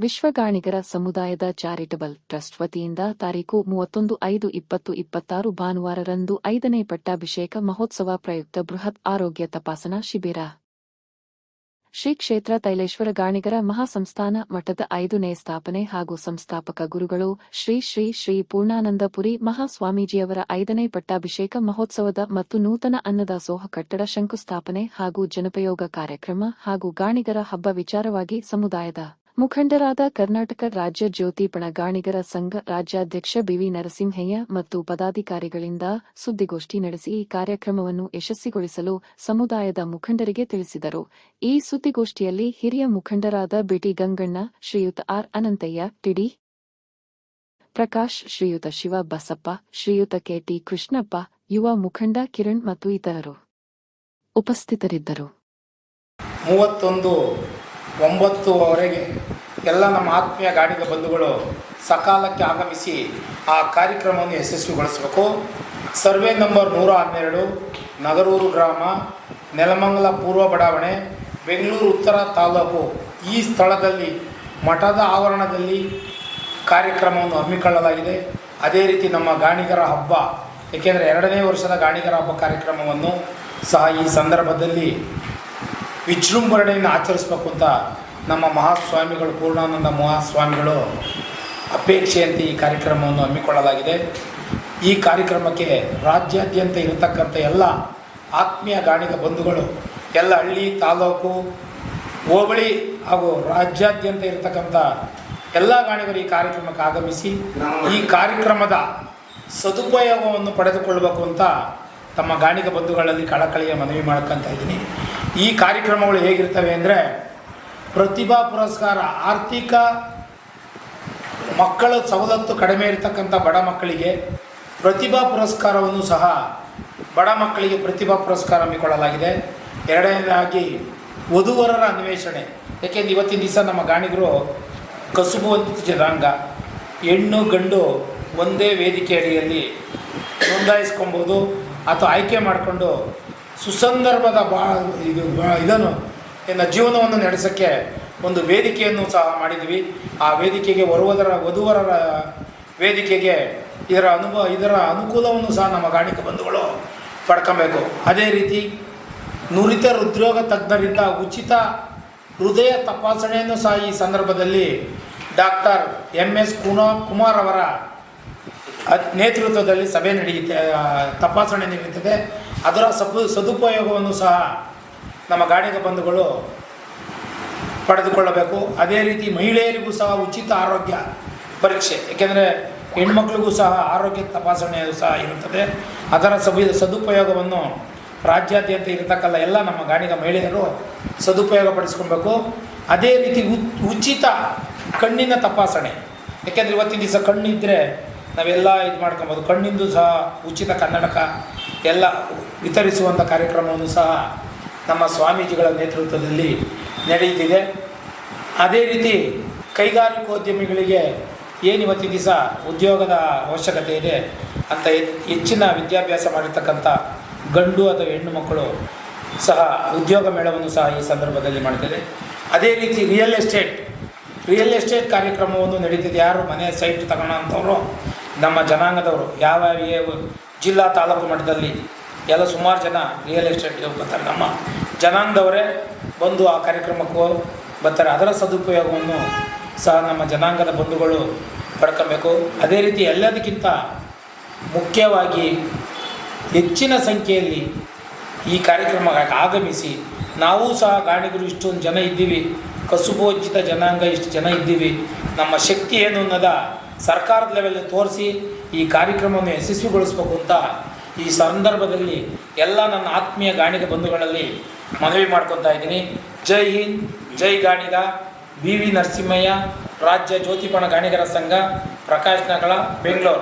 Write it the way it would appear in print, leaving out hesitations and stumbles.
ವಿಶ್ವ ಗಾಣಿಗರ ಸಮುದಾಯದ charitable trust ವತಿಯಿಂದ ತಾರೀಖು 31/5/2026 ಭಾನುವಾರರಂದು 5ನೇ ಪಟ್ಟಾಭಿಷೇಕ ಮಹೋತ್ಸವ ಪ್ರಯುಕ್ತ ಬೃಹತ್ ಆರೋಗ್ಯ ತಪಾಸಣಾ ಶಿಬಿರ. ಶ್ರೀ ಕ್ಷೇತ್ರ ತೈಲೇಶ್ವರ ಗಾಣಿಗರ ಮಹಾಸಂಸ್ಥಾನ ಮಠದ 5ನೇ ಸ್ಥಾಪನೆ ಹಾಗೂ ಸಂಸ್ಥಾಪಕ ಗುರುಗಳು ಶ್ರೀ ಶ್ರೀ ಶ್ರೀ ಪೂರ್ಣಾನಂದಪುರಿ ಮಹಾಸ್ವಾಮೀಜಿಯವರ 5ನೇ ಪಟ್ಟಾಭಿಷೇಕ ಮಹೋತ್ಸವದ ಮತ್ತು ನೂತನ ಅನ್ನದಾಸೋಹ ಕಟ್ಟಡ ಶಂಕುಸ್ಥಾಪನೆ ಹಾಗೂ ಜನಪಯೋಗ ಕಾರ್ಯಕ್ರಮ ಹಾಗೂ ಗಾಣಿಗರ ಹಬ್ಬ ವಿಚಾರವಾಗಿ ಸಮುದಾಯದ ಮುಖಂಡರಾದ ಕರ್ನಾಟಕ ರಾಜ್ಯ ಜ್ಯೋತಿಪಣ ಗಾಣಿಗರ ಸಂಘ ರಾಜ್ಯಾಧ್ಯಕ್ಷ ಬಿವಿ ನರಸಿಂಹಯ್ಯ ಮತ್ತು ಪದಾಧಿಕಾರಿಗಳಿಂದ ಸುದ್ದಿಗೋಷ್ಠಿ ನಡೆಸಿ ಈ ಕಾರ್ಯಕ್ರಮವನ್ನು ಯಶಸ್ವಿಗೊಳಿಸಲು ಸಮುದಾಯದ ಮುಖಂಡರಿಗೆ ತಿಳಿಸಿದರು. ಈ ಸುದ್ದಿಗೋಷ್ಠಿಯಲ್ಲಿ ಹಿರಿಯ ಮುಖಂಡರಾದ ಬಿಟಿ ಗಂಗಣ್ಣ, ಶ್ರೀಯುತ ಆರ್ ಅನಂತಯ್ಯ, ಟಿಡಿ ಪ್ರಕಾಶ್, ಶ್ರೀಯುತ ಶಿವ ಬಸಪ್ಪ, ಶ್ರೀಯುತ ಕೆಟಿ ಕೃಷ್ಣಪ್ಪ, ಯುವ ಮುಖಂಡ ಕಿರಣ್ ಮತ್ತು ಇತರರು ಉಪಸ್ಥಿತರಿದ್ದರು. 31-9 ಎಲ್ಲ ನಮ್ಮ ಆತ್ಮೀಯ ಗಾಣಿಗ ಬಂಧುಗಳು ಸಕಾಲಕ್ಕೆ ಆಗಮಿಸಿ ಆ ಕಾರ್ಯಕ್ರಮವನ್ನು ಯಶಸ್ವಿಗೊಳಿಸಬೇಕು. ಸರ್ವೆ ನಂಬರ್ 112, ನಗರೂರು ಗ್ರಾಮ, ನೆಲಮಂಗಲ ಪೂರ್ವ ಬಡಾವಣೆ, ಬೆಂಗಳೂರು ಉತ್ತರ ತಾಲೂಕು. ಈ ಸ್ಥಳದಲ್ಲಿ ಮಠದ ಆವರಣದಲ್ಲಿ ಕಾರ್ಯಕ್ರಮವನ್ನು ಹಮ್ಮಿಕೊಳ್ಳಲಾಗಿದೆ. ಅದೇ ರೀತಿ ನಮ್ಮ ಗಾಣಿಗರ ಹಬ್ಬ, ಏಕೆಂದರೆ 2ನೇ ವರ್ಷದ ಗಾಣಿಗರ ಹಬ್ಬ ಕಾರ್ಯಕ್ರಮವನ್ನು ಸಹ ಈ ಸಂದರ್ಭದಲ್ಲಿ ವಿಜೃಂಭಣೆಯನ್ನು ಆಚರಿಸಬೇಕು ಅಂತ ನಮ್ಮ ಮಹಾಸ್ವಾಮಿಗಳು ಪೂರ್ಣಾನಂದ ಮಹಾಸ್ವಾಮಿಗಳು ಅಪೇಕ್ಷೆಯಂತೆ ಈ ಕಾರ್ಯಕ್ರಮವನ್ನು ಹಮ್ಮಿಕೊಳ್ಳಲಾಗಿದೆ. ಈ ಕಾರ್ಯಕ್ರಮಕ್ಕೆ ರಾಜ್ಯಾದ್ಯಂತ ಇರತಕ್ಕಂಥ ಎಲ್ಲ ಆತ್ಮೀಯ ಗಾಣಿಗ ಬಂಧುಗಳು, ಎಲ್ಲ ಹಳ್ಳಿ, ತಾಲೂಕು, ಹೋಬಳಿ ಹಾಗೂ ರಾಜ್ಯಾದ್ಯಂತ ಇರತಕ್ಕಂಥ ಎಲ್ಲ ಗಾಣಿಗರು ಈ ಕಾರ್ಯಕ್ರಮಕ್ಕೆ ಆಗಮಿಸಿ ಈ ಕಾರ್ಯಕ್ರಮದ ಸದುಪಯೋಗವನ್ನು ಪಡೆದುಕೊಳ್ಳಬೇಕು ಅಂತ ತಮ್ಮ ಗಾಣಿಗ ಬಂಧುಗಳಲ್ಲಿ ಕಳಕಳಿಯ ಮನವಿ ಮಾಡ್ಕೊತಾ ಇದ್ದೀನಿ. ಈ ಕಾರ್ಯಕ್ರಮಗಳು ಹೇಗಿರ್ತವೆ ಅಂದರೆ, ಪ್ರತಿಭಾ ಪುರಸ್ಕಾರ, ಆರ್ಥಿಕ ಮಕ್ಕಳ ಸವಲತ್ತು ಕಡಿಮೆ ಇರತಕ್ಕಂಥ ಬಡ ಮಕ್ಕಳಿಗೆ ಪ್ರತಿಭಾ ಪುರಸ್ಕಾರವನ್ನು ಸಹ ಬಡ ಮಕ್ಕಳಿಗೆ ಪ್ರತಿಭಾ ಪುರಸ್ಕಾರ ಹಮ್ಮಿಕೊಳ್ಳಲಾಗಿದೆ. ಎರಡನೇದಾಗಿ ವಧುವರರ ಅನ್ವೇಷಣೆ, ಏಕೆಂದರೆ ಇವತ್ತಿನ ದಿವಸ ನಮ್ಮ ಗಾಣಿಗರು ಕಸುಬುವಂತ ಜನಾಂಗ, ಹೆಣ್ಣು ಗಂಡು ಒಂದೇ ವೇದಿಕೆ ಅಡಿಯಲ್ಲಿ ನೋಂದಾಯಿಸ್ಕೊಬೋದು ಅಥವಾ ಆಯ್ಕೆ ಮಾಡಿಕೊಂಡು ಸುಸಂದರ್ಭದ ಇದನ್ನು ಜೀವನವನ್ನು ನಡೆಸೋಕ್ಕೆ ಒಂದು ವೇದಿಕೆಯನ್ನು ಸಹ ಮಾಡಿದ್ದೀವಿ. ಆ ವೇದಿಕೆಗೆ ವಧುವರರ ವೇದಿಕೆಗೆ ಇದರ ಅನುಕೂಲವನ್ನು ಸಹ ನಮ್ಮ ಗಾಣಿಗ ಬಂಧುಗಳು ಪಡ್ಕೊಬೇಕು. ಅದೇ ರೀತಿ ನುರಿತ ಹೃದ್ರೋಗ ತಜ್ಞರಿಂದ ಉಚಿತ ಹೃದಯ ತಪಾಸಣೆಯನ್ನು ಸಹ ಈ ಸಂದರ್ಭದಲ್ಲಿ ಡಾಕ್ಟರ್ MS ಕುಮಾರ್ ಅವರ ನೇತೃತ್ವದಲ್ಲಿ ಸಭೆ ನಡೆಯುತ್ತೆ, ತಪಾಸಣೆ ನಡೆಯುತ್ತದೆ. ಅದರ ಸದುಪಯೋಗವನ್ನು ಸಹ ನಮ್ಮ ಗಾಣಿಗ ಬಂಧುಗಳು ಪಡೆದುಕೊಳ್ಳಬೇಕು. ಅದೇ ರೀತಿ ಮಹಿಳೆಯರಿಗೂ ಸಹ ಉಚಿತ ಆರೋಗ್ಯ ಪರೀಕ್ಷೆ, ಏಕೆಂದರೆ ಹೆಣ್ಮಕ್ಳಿಗೂ ಸಹ ಆರೋಗ್ಯ ತಪಾಸಣೆಯು ಸಹ ಇರುತ್ತದೆ. ಅದರ ಸದುಪಯೋಗವನ್ನು ರಾಜ್ಯಾದ್ಯಂತ ಇರತಕ್ಕಲ್ಲ ಎಲ್ಲ ನಮ್ಮ ಗಾಣಿಗ ಮಹಿಳೆಯರು ಸದುಪಯೋಗ ಪಡಿಸ್ಕೊಬೇಕು. ಅದೇ ರೀತಿ ಉಚಿತ ಕಣ್ಣಿನ ತಪಾಸಣೆ, ಏಕೆಂದರೆ ಇವತ್ತಿನ ದಿವಸ ಕಣ್ಣಿದ್ದರೆ ನಾವೆಲ್ಲ ಇದು ಮಾಡ್ಕೊಬೋದು. ಕಣ್ಣಿಂದು ಸಹ ಉಚಿತ ಕನ್ನಡಕ ಎಲ್ಲ ವಿತರಿಸುವಂಥ ಕಾರ್ಯಕ್ರಮವನ್ನು ಸಹ ನಮ್ಮ ಸ್ವಾಮೀಜಿಗಳ ನೇತೃತ್ವದಲ್ಲಿ ನಡೆಯುತ್ತಿದೆ. ಅದೇ ರೀತಿ ಕೈಗಾರಿಕೋದ್ಯಮಿಗಳಿಗೆ ಏನು ಇವತ್ತಿನ ದಿವಸ ಉದ್ಯೋಗದ ಅವಶ್ಯಕತೆ ಇದೆ ಅಂತ ಹೆಚ್ಚಿನ ವಿದ್ಯಾಭ್ಯಾಸ ಮಾಡಿರ್ತಕ್ಕಂಥ ಗಂಡು ಅಥವಾ ಹೆಣ್ಣು ಮಕ್ಕಳು ಸಹ ಉದ್ಯೋಗ ಮೇಳವನ್ನು ಸಹ ಈ ಸಂದರ್ಭದಲ್ಲಿ ಮಾಡ್ತಿದೆ. ಅದೇ ರೀತಿ ರಿಯಲ್ ಎಸ್ಟೇಟ್ ಕಾರ್ಯಕ್ರಮವನ್ನು ನಡೀತಿದೆ. ಯಾರು ಮನೆ ಸೈಟ್ ತಗೊಳ್ಳೋಂಥವ್ರು ನಮ್ಮ ಜನಾಂಗದವರು ಯಾವ ಜಿಲ್ಲಾ ತಾಲೂಕು ಮಟ್ಟದಲ್ಲಿ ಎಲ್ಲ ಸುಮಾರು ಜನ ರಿಯಲ್ ಎಸ್ಟೇಟ್ಗೆ ಬರ್ತಾರೆ. ನಮ್ಮ ಜನಾಂಗದವರೇ ಬಂದು ಆ ಕಾರ್ಯಕ್ರಮಕ್ಕೂ ಬರ್ತಾರೆ. ಅದರ ಸದುಪಯೋಗವನ್ನು ಸಹ ನಮ್ಮ ಜನಾಂಗದ ಬಂಧುಗಳು ಪಡ್ಕೊಬೇಕು. ಅದೇ ರೀತಿ ಎಲ್ಲದಕ್ಕಿಂತ ಮುಖ್ಯವಾಗಿ ಹೆಚ್ಚಿನ ಸಂಖ್ಯೆಯಲ್ಲಿ ಈ ಕಾರ್ಯಕ್ರಮಕ್ಕೆ ಆಗಮಿಸಿ ನಾವು ಸಹ ಗಾಣಿಗರು ಇಷ್ಟೊಂದು ಜನ ಇದ್ದೀವಿ, ಕಸುಬೋಜ್ಜಿತ ಜನಾಂಗ ಇಷ್ಟು ಜನ ಇದ್ದೀವಿ, ನಮ್ಮ ಶಕ್ತಿ ಏನು ಅನ್ನೋದ ಸರ್ಕಾರದ ಲೆವೆಲಲ್ಲಿ ತೋರಿಸಿ ಈ ಕಾರ್ಯಕ್ರಮವನ್ನು ಯಶಸ್ವಿಗೊಳಿಸಬೇಕು ಅಂತ ಈ ಸಂದರ್ಭದಲ್ಲಿ ಎಲ್ಲ ನನ್ನ ಆತ್ಮೀಯ ಗಾಣಿಗ ಬಂಧುಗಳಲ್ಲಿ ಮನವಿ ಮಾಡ್ಕೊತಾ ಇದ್ದೀನಿ. ಜೈ ಹಿಂದ್, ಜೈ ಗಾಣಿಗ. BV ನರಸಿಂಹಯ್ಯ, ರಾಜ್ಯ ಜ್ಯೋತಿಪಣ ಗಾಣಿಗರ ಸಂಘ, ಪ್ರಕಾಶ್ ನಗರ, ಬೆಂಗಳೂರು.